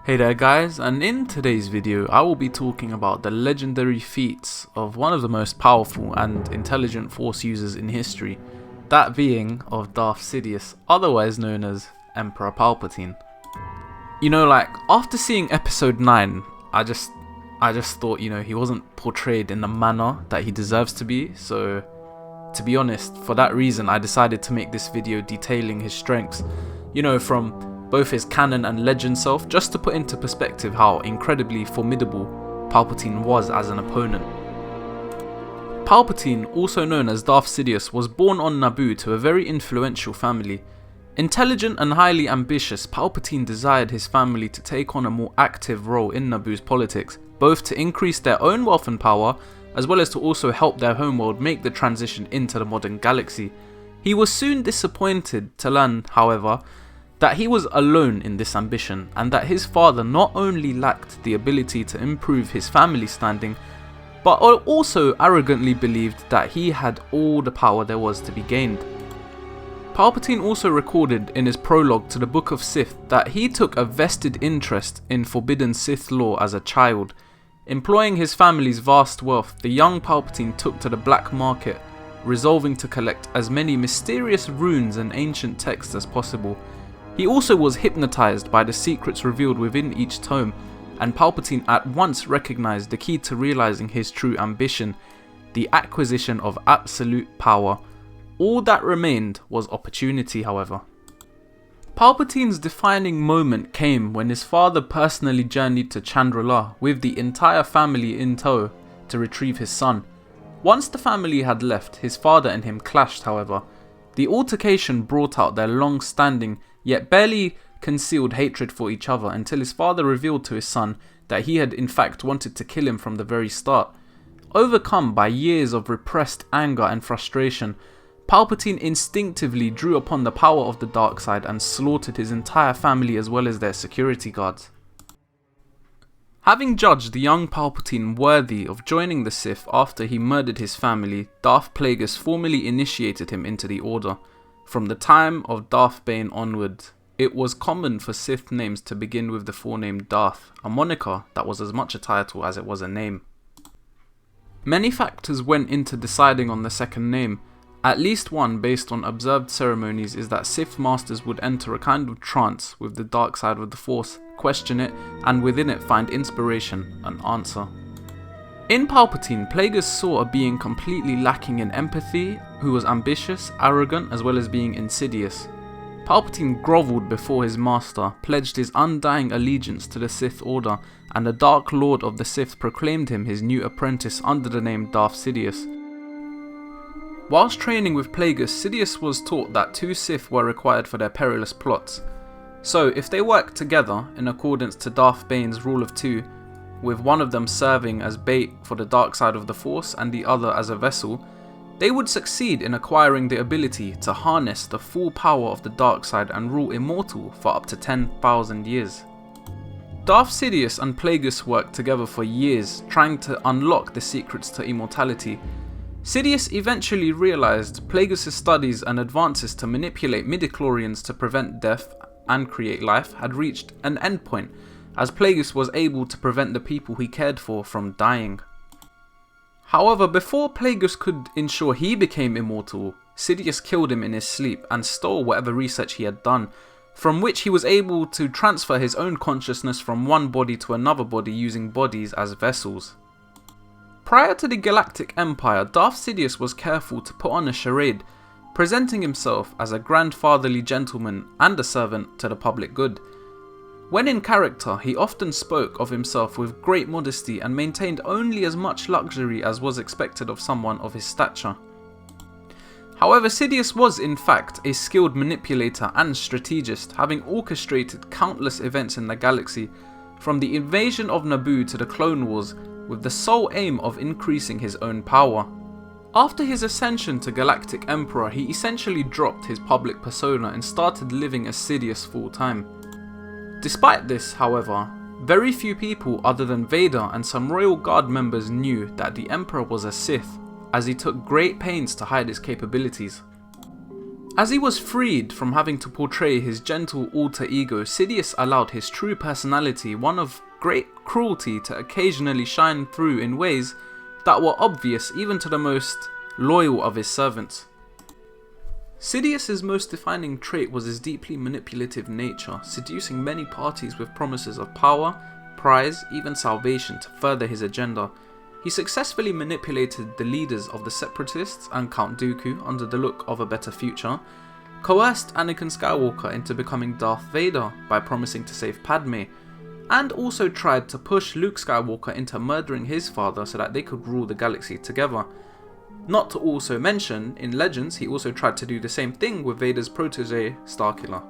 Hey there guys, and in today's video I will be talking about the legendary feats of one of the most powerful and intelligent Force users in history, that being of Darth Sidious, otherwise known as Emperor Palpatine. You know, like, after seeing episode 9, I just thought, he wasn't portrayed in the manner that he deserves to be, so to be honest, for that reason I decided to make this video detailing his strengths, from both his canon and legend self, just to put into perspective how incredibly formidable Palpatine was as an opponent. Palpatine, also known as Darth Sidious, was born on Naboo to a very influential family. Intelligent and highly ambitious, Palpatine desired his family to take on a more active role in Naboo's politics, both to increase their own wealth and power, as well as to also help their homeworld make the transition into the modern galaxy. He was soon disappointed to learn, however, that he was alone in this ambition, and that his father not only lacked the ability to improve his family standing, but also arrogantly believed that he had all the power there was to be gained. Palpatine also recorded in his prologue to the Book of Sith that he took a vested interest in forbidden Sith lore as a child. Employing his family's vast wealth, the young Palpatine took to the black market, resolving to collect as many mysterious runes and ancient texts as possible. He also was hypnotized by the secrets revealed within each tome, and Palpatine at once recognized the key to realizing his true ambition, the acquisition of absolute power. All that remained was opportunity, however. Palpatine's defining moment came when his father personally journeyed to Chandrila with the entire family in tow to retrieve his son. Once the family had left, his father and him clashed, however. The altercation brought out their long-standing, yet barely concealed hatred for each other until his father revealed to his son that he had in fact wanted to kill him from the very start. Overcome by years of repressed anger and frustration, Palpatine instinctively drew upon the power of the dark side and slaughtered his entire family as well as their security guards. Having judged the young Palpatine worthy of joining the Sith after he murdered his family, Darth Plagueis formally initiated him into the Order. From the time of Darth Bane onwards, it was common for Sith names to begin with the forename Darth, a moniker that was as much a title as it was a name. Many factors went into deciding on the second name. At least one, based on observed ceremonies, is that Sith masters would enter a kind of trance with the dark side of the Force, question it, and within it find inspiration and answer. In Palpatine, Plagueis saw a being completely lacking in empathy, who was ambitious, arrogant, as well as being insidious. Palpatine grovelled before his master, pledged his undying allegiance to the Sith Order, and the Dark Lord of the Sith proclaimed him his new apprentice under the name Darth Sidious. Whilst training with Plagueis, Sidious was taught that 2 Sith were required for their perilous plots. So, if they worked together in accordance to Darth Bane's rule of 2, with one of them serving as bait for the dark side of the Force and the other as a vessel, they would succeed in acquiring the ability to harness the full power of the dark side and rule immortal for up to 10,000 years. Darth Sidious and Plagueis worked together for years, trying to unlock the secrets to immortality. Sidious eventually realized Plagueis' studies and advances to manipulate midichlorians to prevent death and create life had reached an endpoint, as Plagueis was able to prevent the people he cared for from dying. However, before Plagueis could ensure he became immortal, Sidious killed him in his sleep and stole whatever research he had done, from which he was able to transfer his own consciousness from one body to another body using bodies as vessels. Prior to the Galactic Empire, Darth Sidious was careful to put on a charade, presenting himself as a grandfatherly gentleman and a servant to the public good. When in character, he often spoke of himself with great modesty and maintained only as much luxury as was expected of someone of his stature. However, Sidious was in fact a skilled manipulator and strategist, having orchestrated countless events in the galaxy, from the invasion of Naboo to the Clone Wars, with the sole aim of increasing his own power. After his ascension to Galactic Emperor, he essentially dropped his public persona and started living as Sidious full-time. Despite this, however, very few people other than Vader and some Royal Guard members knew that the Emperor was a Sith, as he took great pains to hide his capabilities. As he was freed from having to portray his gentle alter ego, Sidious allowed his true personality, one of great cruelty, to occasionally shine through in ways that were obvious even to the most loyal of his servants. Sidious's most defining trait was his deeply manipulative nature, seducing many parties with promises of power, prize, even salvation to further his agenda. He successfully manipulated the leaders of the Separatists and Count Dooku under the look of a better future, coerced Anakin Skywalker into becoming Darth Vader by promising to save Padme, and also tried to push Luke Skywalker into murdering his father so that they could rule the galaxy together. Not to also mention, in Legends, he also tried to do the same thing with Vader's protege, Starkiller.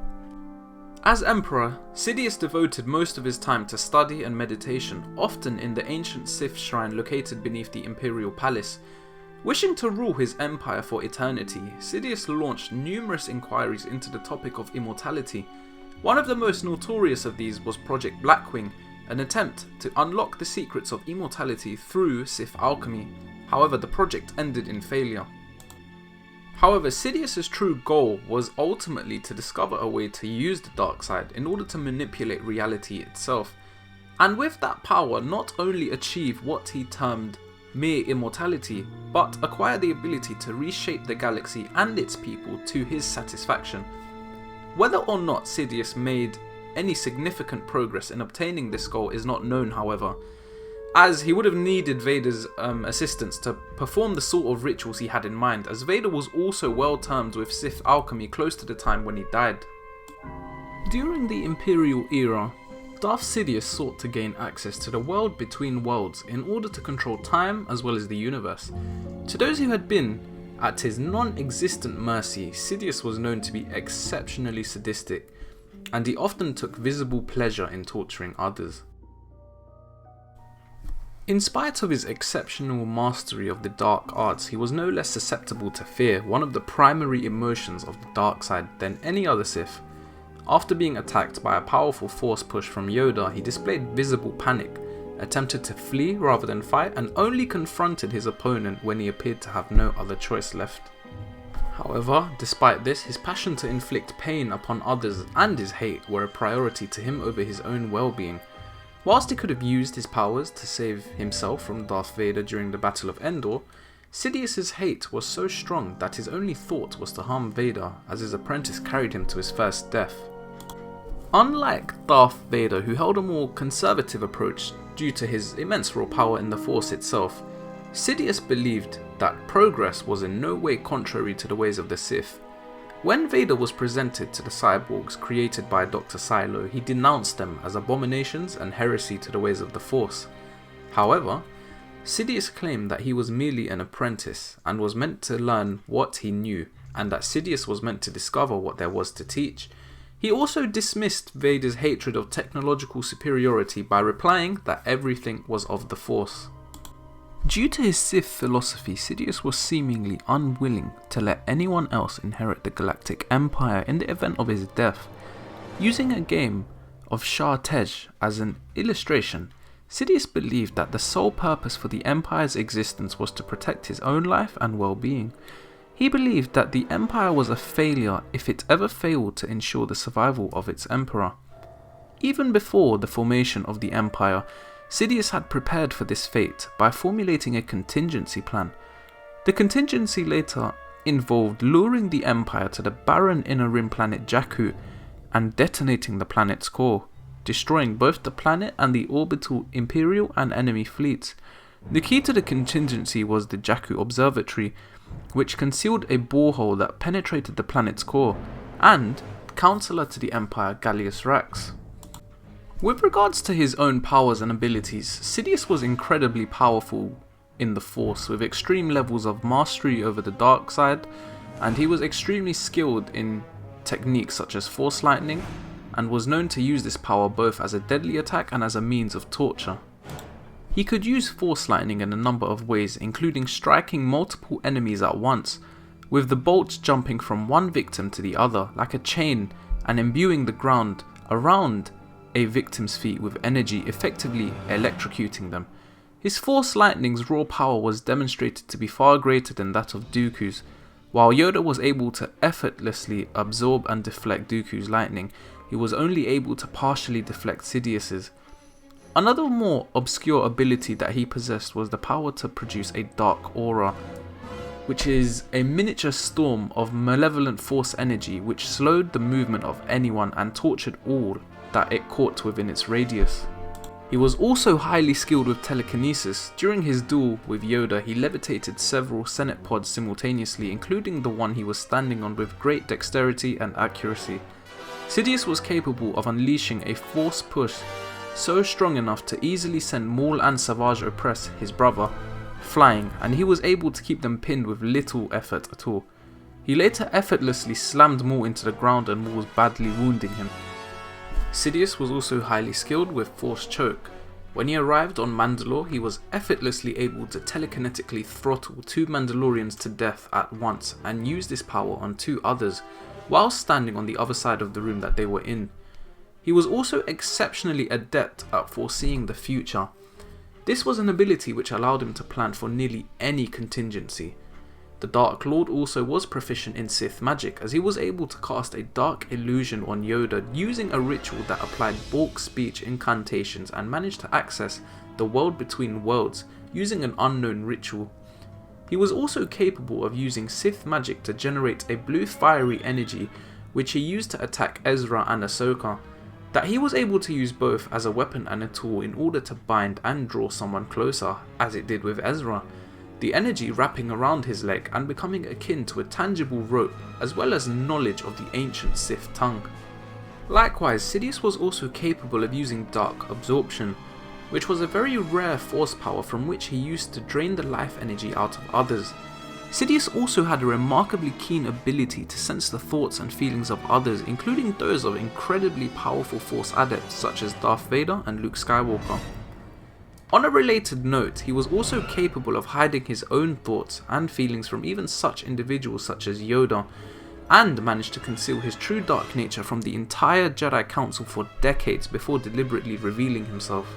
As Emperor, Sidious devoted most of his time to study and meditation, often in the ancient Sith shrine located beneath the Imperial Palace. Wishing to rule his empire for eternity, Sidious launched numerous inquiries into the topic of immortality. One of the most notorious of these was Project Blackwing, an attempt to unlock the secrets of immortality through Sith alchemy. However, the project ended in failure. However, Sidious's true goal was ultimately to discover a way to use the dark side in order to manipulate reality itself, and with that power not only achieve what he termed mere immortality, but acquire the ability to reshape the galaxy and its people to his satisfaction. Whether or not Sidious made any significant progress in obtaining this goal is not known, however, as he would have needed Vader's assistance to perform the sort of rituals he had in mind, as Vader was also well termed with Sith alchemy close to the time when he died. During the Imperial era, Darth Sidious sought to gain access to the world between worlds in order to control time as well as the universe. To those who had been at his non-existent mercy, Sidious was known to be exceptionally sadistic, and he often took visible pleasure in torturing others. In spite of his exceptional mastery of the dark arts, he was no less susceptible to fear, one of the primary emotions of the dark side, than any other Sith. After being attacked by a powerful force push from Yoda, he displayed visible panic, attempted to flee rather than fight, and only confronted his opponent when he appeared to have no other choice left. However, despite this, his passion to inflict pain upon others and his hate were a priority to him over his own well-being. Whilst he could have used his powers to save himself from Darth Vader during the Battle of Endor, Sidious's hate was so strong that his only thought was to harm Vader, as his apprentice carried him to his first death. Unlike Darth Vader, who held a more conservative approach due to his immense raw power in the Force itself, Sidious believed that progress was in no way contrary to the ways of the Sith. When Vader was presented to the cyborgs created by Dr. Silo, he denounced them as abominations and heresy to the ways of the Force. However, Sidious claimed that he was merely an apprentice and was meant to learn what he knew, and that Sidious was meant to discover what there was to teach. He also dismissed Vader's hatred of technological superiority by replying that everything was of the Force. Due to his Sith philosophy, Sidious was seemingly unwilling to let anyone else inherit the Galactic Empire in the event of his death. Using a game of Shah Tej as an illustration, Sidious believed that the sole purpose for the Empire's existence was to protect his own life and well-being. He believed that the Empire was a failure if it ever failed to ensure the survival of its Emperor. Even before the formation of the Empire, Sidious had prepared for this fate by formulating a contingency plan. The contingency later involved luring the Empire to the barren inner rim planet Jakku and detonating the planet's core, destroying both the planet and the orbital Imperial and enemy fleets. The key to the contingency was the Jakku Observatory, which concealed a borehole that penetrated the planet's core, and Counselor to the Empire Gallius Rax. With regards to his own powers and abilities, Sidious was incredibly powerful in the Force, with extreme levels of mastery over the dark side, and he was extremely skilled in techniques such as Force Lightning, and was known to use this power both as a deadly attack and as a means of torture. He could use Force Lightning in a number of ways, including striking multiple enemies at once, with the bolts jumping from one victim to the other like a chain and imbuing the ground around a victim's feet with energy, effectively electrocuting them. His Force Lightning's raw power was demonstrated to be far greater than that of Dooku's, While Yoda was able to effortlessly absorb and deflect Dooku's lightning, he was only able to partially deflect Sidious's. Another more obscure ability that he possessed was the power to produce a dark aura, which is a miniature storm of malevolent force energy which slowed the movement of anyone and tortured all that it caught within its radius. He was also highly skilled with telekinesis. During his duel with Yoda, he levitated several Senate pods simultaneously, including the one he was standing on, with great dexterity and accuracy. Sidious was capable of unleashing a force push so strong enough to easily send Maul and Savage Opress, his brother, flying, and he was able to keep them pinned with little effort at all. He later effortlessly slammed Maul into the ground and Maul was badly wounding him. Sidious was also highly skilled with Force Choke. When he arrived on Mandalore, he was effortlessly able to telekinetically throttle 2 Mandalorians to death at once and use this power on 2 others while standing on the other side of the room that they were in. He was also exceptionally adept at foreseeing the future. This was an ability which allowed him to plan for nearly any contingency. The Dark Lord also was proficient in Sith magic, as he was able to cast a dark illusion on Yoda using a ritual that applied bulk speech incantations and managed to access the world between worlds using an unknown ritual. He was also capable of using Sith magic to generate a blue fiery energy which he used to attack Ezra and Ahsoka, that he was able to use both as a weapon and a tool in order to bind and draw someone closer, as it did with Ezra, the energy wrapping around his leg and becoming akin to a tangible rope, as well as knowledge of the ancient Sith tongue. Likewise, Sidious was also capable of using Dark Absorption, which was a very rare force power from which he used to drain the life energy out of others. Sidious also had a remarkably keen ability to sense the thoughts and feelings of others, including those of incredibly powerful Force adepts such as Darth Vader and Luke Skywalker. On a related note, he was also capable of hiding his own thoughts and feelings from even such individuals such as Yoda, and managed to conceal his true dark nature from the entire Jedi Council for decades before deliberately revealing himself.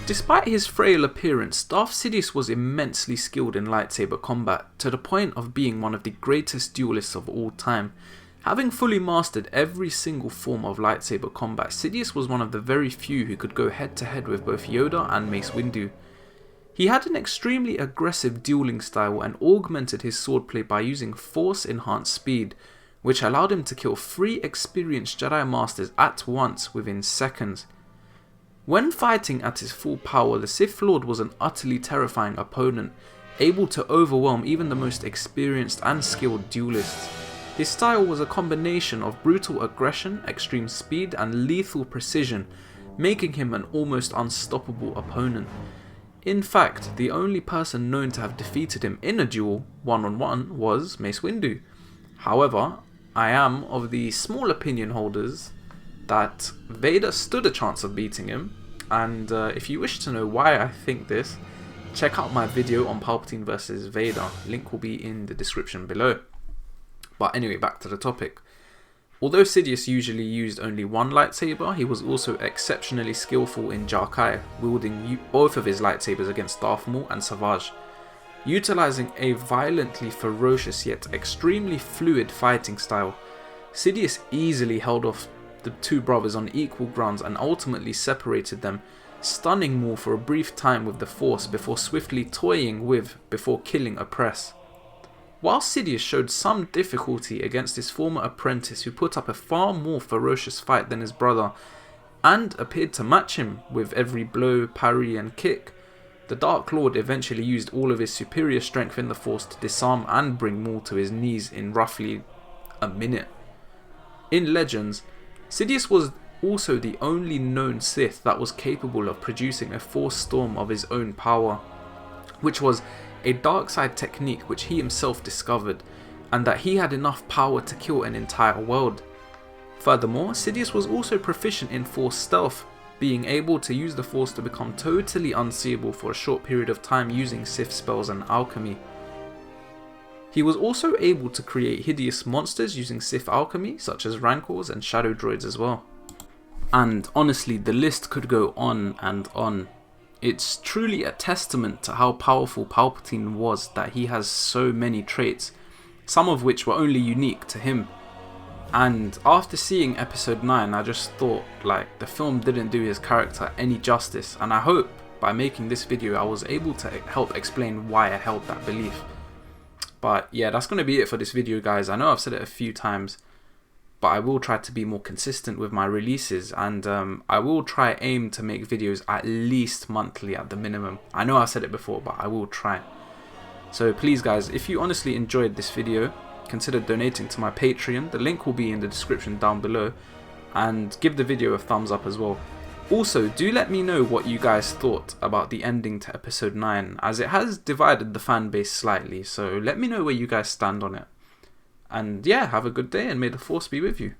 Despite his frail appearance, Darth Sidious was immensely skilled in lightsaber combat, to the point of being one of the greatest duelists of all time. Having fully mastered every single form of lightsaber combat, Sidious was one of the very few who could go head to head with both Yoda and Mace Windu. He had an extremely aggressive dueling style and augmented his swordplay by using Force enhanced speed, which allowed him to kill 3 experienced Jedi Masters at once within seconds. When fighting at his full power, the Sith Lord was an utterly terrifying opponent, able to overwhelm even the most experienced and skilled duelists. His style was a combination of brutal aggression, extreme speed and lethal precision, making him an almost unstoppable opponent. In fact, the only person known to have defeated him in a duel, one-on-one, was Mace Windu. However, I am of the small opinion holders that Vader stood a chance of beating him, and if you wish to know why I think this, check out my video on Palpatine vs Vader, link will be in the description below. But anyway, back to the topic. Although Sidious usually used only one lightsaber, he was also exceptionally skillful in Jarkai, wielding both of his lightsabers against Darth Maul and Savage. Utilizing a violently ferocious yet extremely fluid fighting style, Sidious easily held off the 2 brothers on equal grounds and ultimately separated them, stunning Maul for a brief time with the Force before swiftly toying with before killing Opress. While Sidious showed some difficulty against his former apprentice, who put up a far more ferocious fight than his brother and appeared to match him with every blow, parry and kick, the Dark Lord eventually used all of his superior strength in the Force to disarm and bring Maul to his knees in roughly a minute. In Legends, Sidious was also the only known Sith that was capable of producing a Force storm of his own power, which was a dark side technique which he himself discovered, and that he had enough power to kill an entire world. Furthermore, Sidious was also proficient in Force stealth, being able to use the Force to become totally unseeable for a short period of time using Sith spells and alchemy. He was also able to create hideous monsters using Sith alchemy, such as Rancors and Shadow Droids as well. And honestly, the list could go on and on. It's truly a testament to how powerful Palpatine was that he has so many traits, some of which were only unique to him. And after seeing episode 9, I just thought like the film didn't do his character any justice, and I hope by making this video I was able to help explain why I held that belief. But yeah, that's going to be it for this video, guys. I know I've said it a few times, but I will try to be more consistent with my releases, and I will try aim to make videos at least monthly at the minimum. I know I said it before, but I will try. So please guys, if you honestly enjoyed this video, consider donating to my Patreon. The link will be in the description down below, and give the video a thumbs up as well. Also, do let me know what you guys thought about the ending to episode 9, as it has divided the fan base slightly, so let me know where you guys stand on it. And yeah, have a good day, and may the Force be with you.